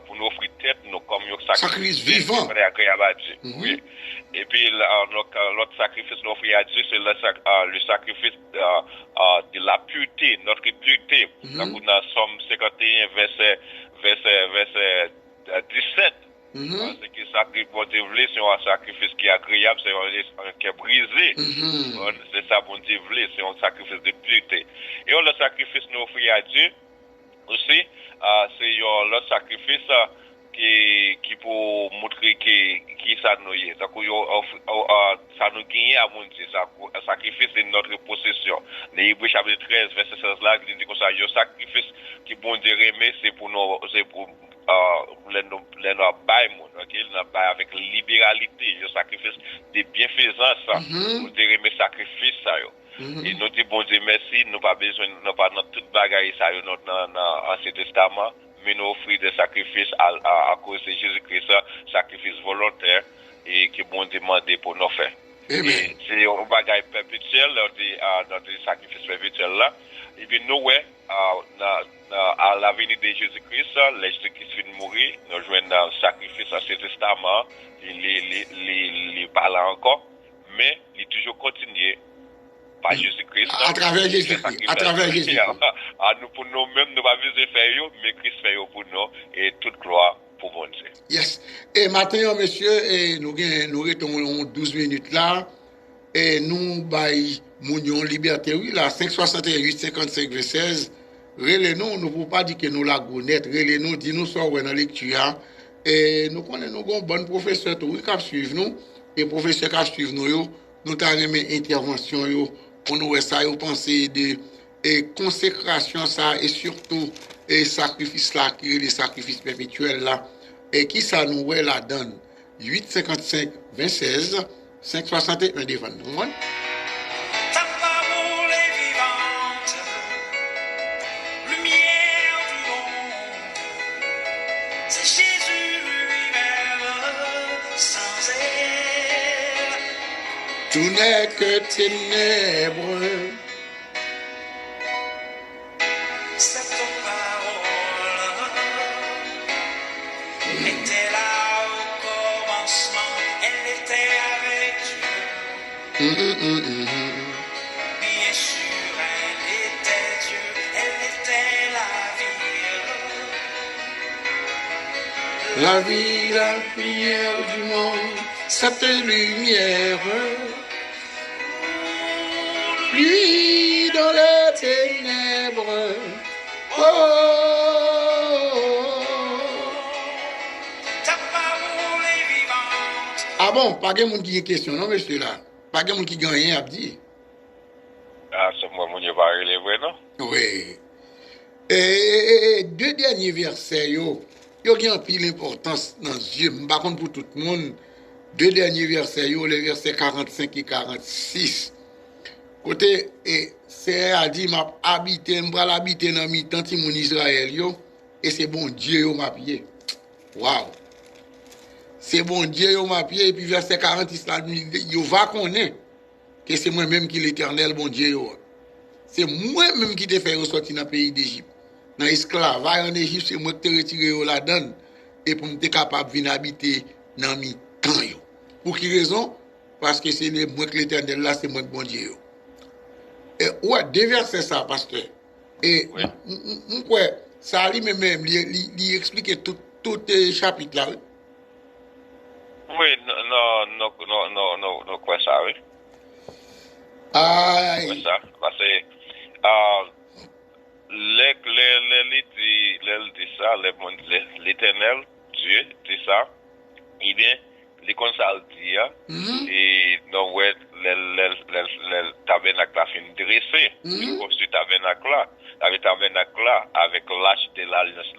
Pour nous offrir tête nous comme un sacrifice vivant. Oui. Et puis l'autre sacrifice nous offrir à Dieu, c'est le sacrifice de la pureté, notre pureté. Donc dans Somme 51 verset 17. C'est que c'est un sacrifice qui est agréable, c'est un qui est brisé. C'est ça, bon Dieu, c'est un sacrifice de pureté. Et le sacrifice nous offrir à Dieu aussi, c'est le sacrifice qui pour montrer qui ça nous est. Ça nous gagne à mon Dieu. Ça sacrifice c'est notre possession. Les Hébreux chapitre 13 verset 16 là, il dit comme ça, le sacrifice qui bon Dieu remet c'est pour les bail mon, OK, le bail avec libéralité, le sacrifice de bienfaisance ça. Nous te remet sacrifice ça yo. Et nous dit bon Dieu merci, nous pas besoin nous pas dans toute bagaille ça yo dans l'Ancien Testament. Mais nous offrir des sacrifices à cause de Jésus-Christ, sacrifice volontaire et qui bon demandé pour nous faire. C'est un bagage perpétuel dans des sacrifices perpétuels là. Et puis nous à la venue de Jésus-Christ, les Jésus-Christ vient mourir, nous jouons dans le sacrifice à ce testament, il parle encore, mais il toujours continue. Par Jésus-Christ. À travers Jésus-Christ. Nous, pour nous-mêmes, nous ne pas besoin de faire, mais Christ fait pour nous, et toute gloire pour mon Dieu. Yes. Et maintenant, monsieur, nous retournons 12 minutes là, et nous, Mounion Liberté, oui, là, 568, 55, 16, relais-nous, nous ne pouvons pas dire que nous la gounette, relais-nous, dis-nous ça, dans la lecture, et nous connaissons un bon professeur, oui, qui suivre nous, et professeur qui suivre nous, nous avons une intervention, pour nous ça yo penser de consécration ça et surtout et sacrifice là qui est le sacrifice perpétuel là et qui ça nous la donne 855 26 561 devant nous. Ta parole est vivante, lumière du monde, c'est Jésus lui-même sans elle. Tout n'est que ténèbres. Cette parole était là au commencement, elle était avec Dieu. Bien sûr, elle était Dieu, elle était la vie, La lumière du monde, cette lumière. Lui dans les ténèbres. Ta parole est vivante. Ah bon, pas de monde qui a une question, non, monsieur là? Pas de monde qui gagne rien à dire. Ah, c'est moi, mon Dieu, va relever, non? Oui. Et deux derniers versets, yo ont un pile d'importance dans Dieu. Par contre, pour tout le monde, deux derniers versets, les versets 45 et 46. Côté, c'est a dit, m'a habité, m'bral habiter dans mi tant mon Israël, et c'est bon Dieu, m'a pied. Waouh! C'est bon Dieu, m'a pied, et puis verset 46, là, yo va connaître que c'est moi-même qui l'éternel, bon Dieu, c'est moi-même qui t'ai fait ressortir dans le pays d'Égypte. Dans l'esclavage en Égypte, c'est moi qui t'ai retiré la donne et pour m'être capable de venir habiter dans mes camps. Pour quelle raison? Parce que c'est moi que l'Éternel là, c'est moi que bon Dieu. Et ouais, déverser ça, pasteur. Et oui. Ça lui même, il explique tout chapitre là. Oui, non, quoi ça, oui. Aïe. Quoi ça, parce que, l'Éternel, Dieu, dit ça, eh bien, les consals dit, et non, ouais, le tabernacle a fait dressé, une construit tabernacle là. Avec tabernacle là, avec l'âge de l'alliance,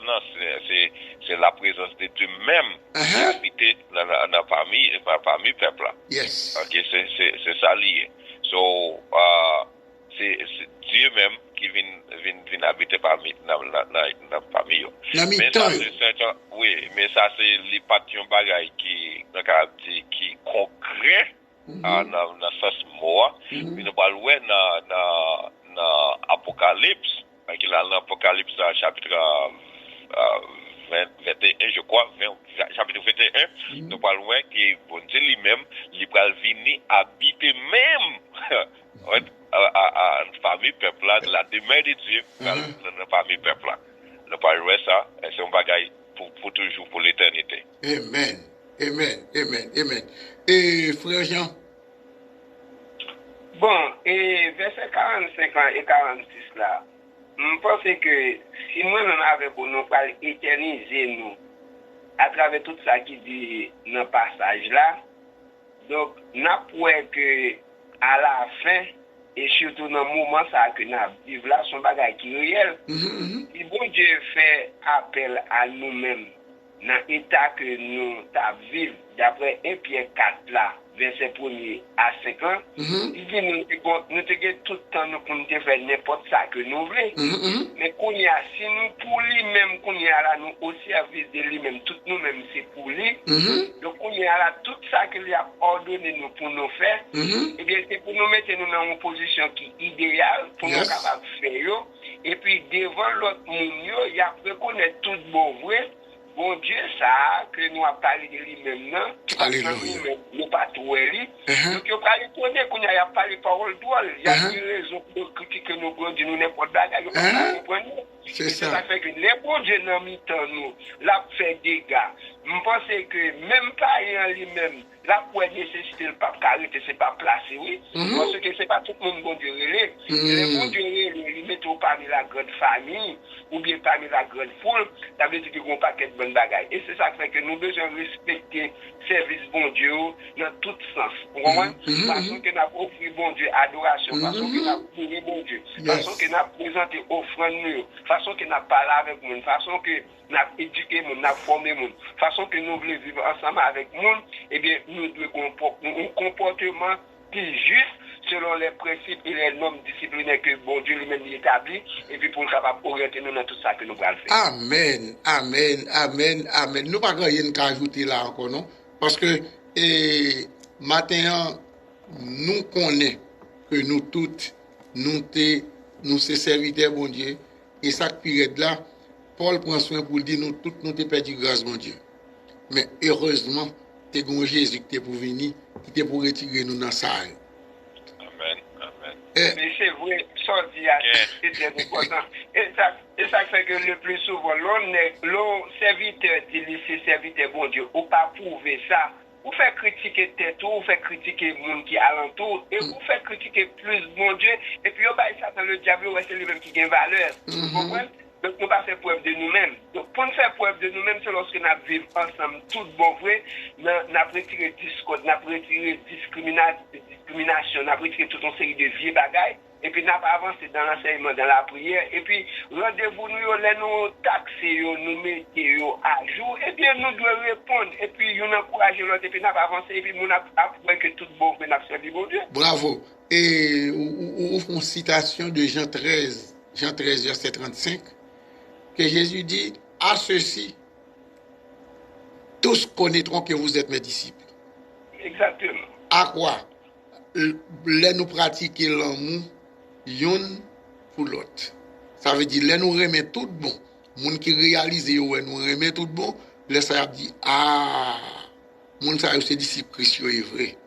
c'est la présence de Dieu même qui habite dans la famille peuple là. Yes. Ok, c'est ça lié. So, c'est Dieu même qui vient habiter parmi dans famille. Mais ça, oui, mais ça c'est les patins bagaille qui concret dans sens mot. Mais nous parlons dans Apocalypse. Qu'il a l'Apocalypse chapitre 21, je crois, chapitre 21, nous parlons que bon Dieu lui-même, il va venir habiter même à une famille peuple là, de la demeure de Dieu, dans la famille peuple là. Nous parlons ça, c'est un bagage pour toujours, pour l'éternité. Amen. Et frère Jean? Bon, et verset 45 et 46 là, je pense que si nous avons pour nous éterniser nous à travers tout ça qui dit dans le passage là, donc nous pouvons que à la fin et surtout dans le moment ça que nous vivons là, son bagage qui est réel. Si bon Dieu fait appel à nous-mêmes dans l'état que nous vivons d'après 1 Pierre 4 là, verset 1er à 5 ans, il dit nous avons tout le temps pour nous faire n'importe ça que nous voulons. Mais qu'on y a, si nous pour lui-même, qu'on y a là, nous au service de lui-même, tout nous-mêmes c'est pour lui. Donc on y a là, tout ça qu'il a ordonné nous pour nous faire, et bien c'est pour nous mettre nous dans une position qui est idéale, pour nous capables de faire. Et puis devant l'autre monde, il y a reconnaître tout bon vrai. Bon Dieu, ça, que nous avons parlé de lui-même, non? Alléluia. Nous pas tout lui. Donc, il a reconnaître qu'on a parlé parole d'oie. Il y a une raison pour critiquer nos bon Dieu, nous n'importe quoi. C'est ça. Ça fait que les bon Dieu n'ont mis temps nous, l'a fait des dégâts. Je pense que même pas en lui-même, la pour nécessiter le pape carité, c'est pas placé, oui. Parce que c'est pas tout le monde bon Dieu relais. Le bon Dieu relais, il met parmi la grande famille, ou bien parmi la grande foule, ça veut dire qu'il n'y a pas de bonne bagaille. Et c'est ça qui fait que nous devons respecter service bon Dieu dans tout sens. Vous comprenez? Parce que nous avons offert bon Dieu adoration, parce que nous avons prié bon Dieu, parce que nous avons présenté offrande, façon que nous avons parlé avec nous, façon que nous avons éduqué, nous avons formé, façon que nous voulons vivre ensemble avec nous, eh bien, nous devons un comportement qui juste selon les principes et les normes disciplinaires que bon Dieu lui-même établit, et puis pour nous capable orienter nous dans tout ça que nous allons faire. Amen. Nous pas rien qu'à ajouter là encore, non? Parce que maintenant, nous connaissons que nous toutes, nous sommes serviteurs, bon Dieu, et ça période là, Paul prend soin pour dire nous toutes nous t'es perdu grâce, mon Dieu. Mais heureusement, t'es bon Jésus qui est pour venir, qui est pour retirer nous dans ça. Amen. Mais c'est vrai, ça dit c'est très important. Et ça fait que le plus souvent, l'on serviteur dit c'est serviteur, bon Dieu, ou pas prouver ça. Vous faites critiquer tête, vous faites critiquer le monde qui est alentour, et vous faites critiquer plus mon Dieu, et puis vous faites ça dans le diable, c'est lui-même qui gagne valeur. Vous comprenez? Donc, nous pas faire preuve de nous-mêmes. Donc, pour nous faire preuve de nous-mêmes, c'est lorsque nous vivons ensemble tout bon vrai, nous avons retiré discorde, nous avons retiré discrimination, nous avons retiré toute une série de vieux bagailles, et puis nous avons avancé dans l'enseignement, dans la prière, et puis rendez-vous nous taxer, nous mettons à jour, et bien nous devons répondre, et puis nous encourager l'autre, et puis nous avons avancé, et puis nous avons appris que tout bon vrai, nous avons servi bon Dieu. Bravo. Et on fait une citation de Jean 13, verset 35. Que Jésus dit, à ceux-ci, tous connaîtront que vous êtes mes disciples. Exactement. À quoi? Là, nous pratiquons l'amour, yon pour l'autre. Ça veut dire, là, nous remet tout bon. Moun qui réalise, ouais, nous remet tout bon. Là, ça dit, ah, moun ça, c'est disciple Christ, est vrai.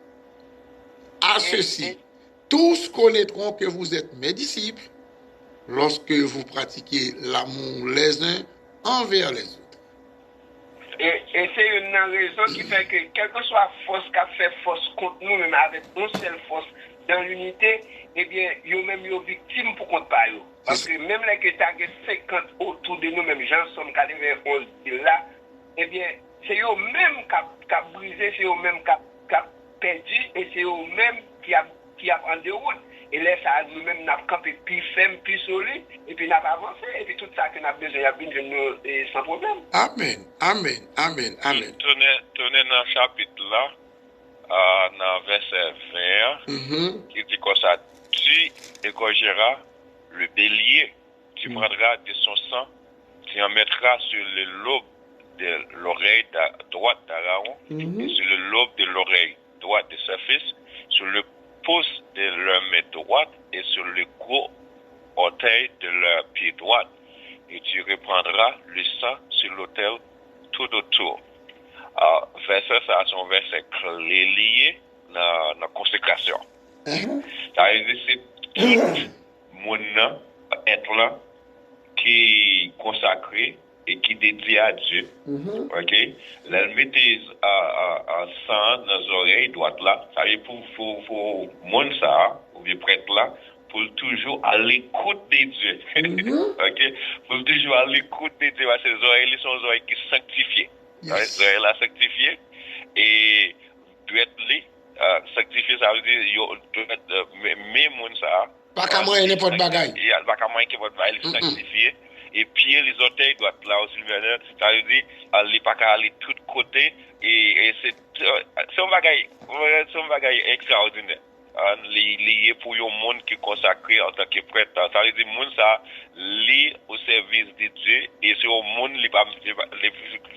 À ceci, tous connaîtront que vous êtes mes disciples lorsque vous pratiquez l'amour les uns envers les autres. Et c'est une raison qui fait que, quelle que soit la force qu'a fait force contre nous, même avec une seule force dans l'unité, eh bien, yo même yo victime pour contre pas yo. Parce que même les que t'as 50 autour de nous, même gens sommes 91 là, eh bien, c'est eux même qui a brisé, c'est eux même qui a perdu, et c'est eux même qui a en déroute. Et là, ça nous-mêmes, nous avons campé plus ferme, plus solide, et puis nous avons avancé, et puis tout ça que nous avons besoin, nous sans problème. Amen, amen, amen, amen. Tournez dans le chapitre là, dans verset 20, qui dit comme ça, tu égorgeras le bélier, tu prendras de son sang, tu en mettras sur le lobe de l'oreille droite d'Aaron, et sur le lobe de l'oreille droite de sa fils, sur le pouce de leur main droite et sur le gros orteil de leur pied droit. Et tu reprendras le sang sur l'autel tout autour. Verset ça, c'est un verset clé lié dans la consécration. Ça veut dire c'est tout mon être là qui est consacré et qui est dédié à Dieu. OK? La mettez en sang dans les oreilles droites là, ça veut dire pour mon ça, ou bien prêtre là, pour toujours à l'écoute de Dieu. OK? Pour toujours à l'écoute de Dieu, parce que les oreilles sont des oreilles qui sont sanctifiées. Les oreilles là sanctifiées et doit être sanctifié, ça veut dire doit être même mon ça. Pas qu'à moi n'importe bagaille. Il y a pas qu'à moi qui va sanctifié. Et puis les orteils doivent être là aussi, ça veut dire aller pas qu'à aller tout côté et c'est un bagage extraordinaire. Lié pour un monde qui est consacré en tant que prêtre. Ça veut dire monde ça lié au service de Dieu et c'est au monde qui pas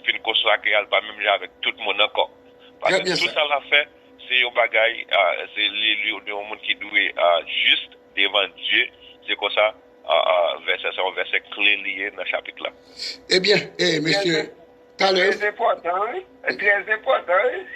fin consacré pas même avec tout le monde encore. Parce que tout ça l'a fait, c'est un bagage c'est un monde qui doit juste devant Dieu, c'est comme ça. C'est un verset clé lié dans le chapitre là. Eh bien, monsieur, très important,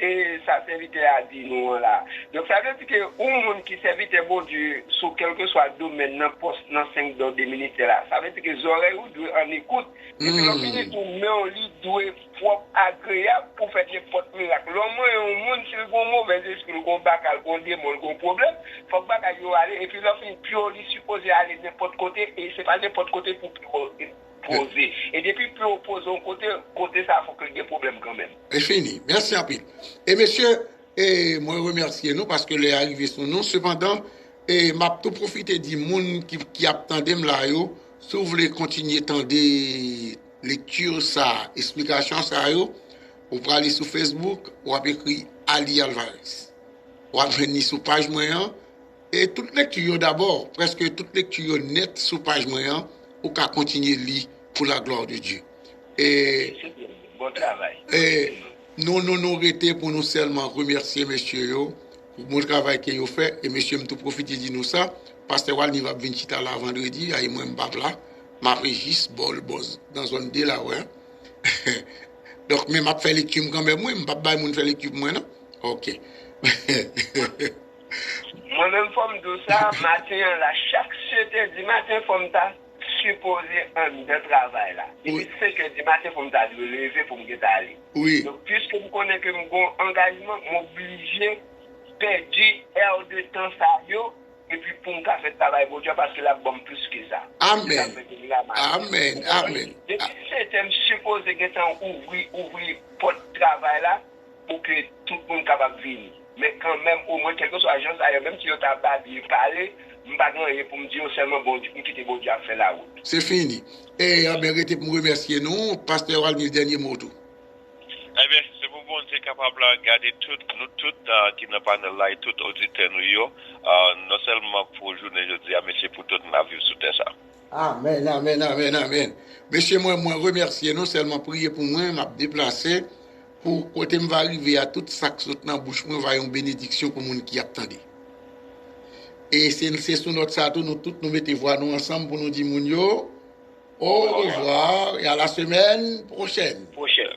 et ça s'invitait à dire nous là. Donc ça veut dire que un monde qui s'invite bon Dieu sur quel que soit le domaine, dans 5 dans des ministères là, ça veut dire que les oreilles doivent en écoute. Et puis on finit pour nous, lui doit propre agréable pour faire des portes miracles. L'homme un monde si le bon mauvais esprit, le bon bacal, le bon démon, le bon problème, faut que bacal y aller et puis là finit puis lui supposé aller n'importe côté et c'est pas n'importe côté pour poser. Et depuis plus on pose un côté ça faut qu'il y ait des problèmes quand même. C'est fini. Merci à pile. Et monsieur, moi remercier nous parce que les arrivés sur nous. Cependant, m'a tout profiter du monde qui attendait là yo, si vous voulez continuer tendre lecture ça, explication ça yo, vous pouvez aller sur Facebook, ou avez écrit Ali Alvarez. Ou avez venir sur page moyen et toute lecture d'abord, presque toute lecture nette sur page moyen, ou qu'à continuer lire pour la gloire de Dieu. Et bon travail. Et nous arrêter pour nous seulement remercier monsieur yo pour le travail qu'il a fait et monsieur me tout profiter de nous ça. Pasteur Walni va venir chita là vendredi, aïe moi m'bab là, m'a régis bol boz dans zone de là ouais. Donc même m'a fait l'équipe quand même moi m'bab bay moun faire l'équipe moi non. OK. Moi même forme de ça matin là chaque 7h du matin forme ta supposé un de travail là. Et puis 5h du matin faut me lever pour me aller. Oui. Donc puisque vous connaissez que mon engagement m'oblige perdu heure de temps ça yo et puis pour me faire travail pour Dieu parce que là bon plus que ça. Amen. Amen. Amen. Depuis c'est supposé que ça ouvrir porte travail là pour que tout le monde capable venir. Mais quand même au moins quelque chose agence ailleurs même si on t'a pas bien parler m'bagnon pour me dire seulement bon Dieu quitter bon Dieu a fait la route. C'est fini. Et arrêtez pour me remercier nous pasteur Walmi dernier mot tout. Eh bien, c'est pour bon Dieu capable de garder nous toutes qui n'a pas de là tout auditeur nous non seulement pour journée aujourd'hui mais c'est pour toute ma vie sous terre ça. Amen, amen, amen, amen. Monsieur moi remercier non seulement prier pour moi m'a déplacer pour côté me va arriver à tout ça qui saute dans bouche moi va une bénédiction pour monde qui attendait. Et c'est sous notre satou, nous tous nous mettons voix nous ensemble pour nous dire, Mounio, au revoir et à la semaine prochaine. Prochaine.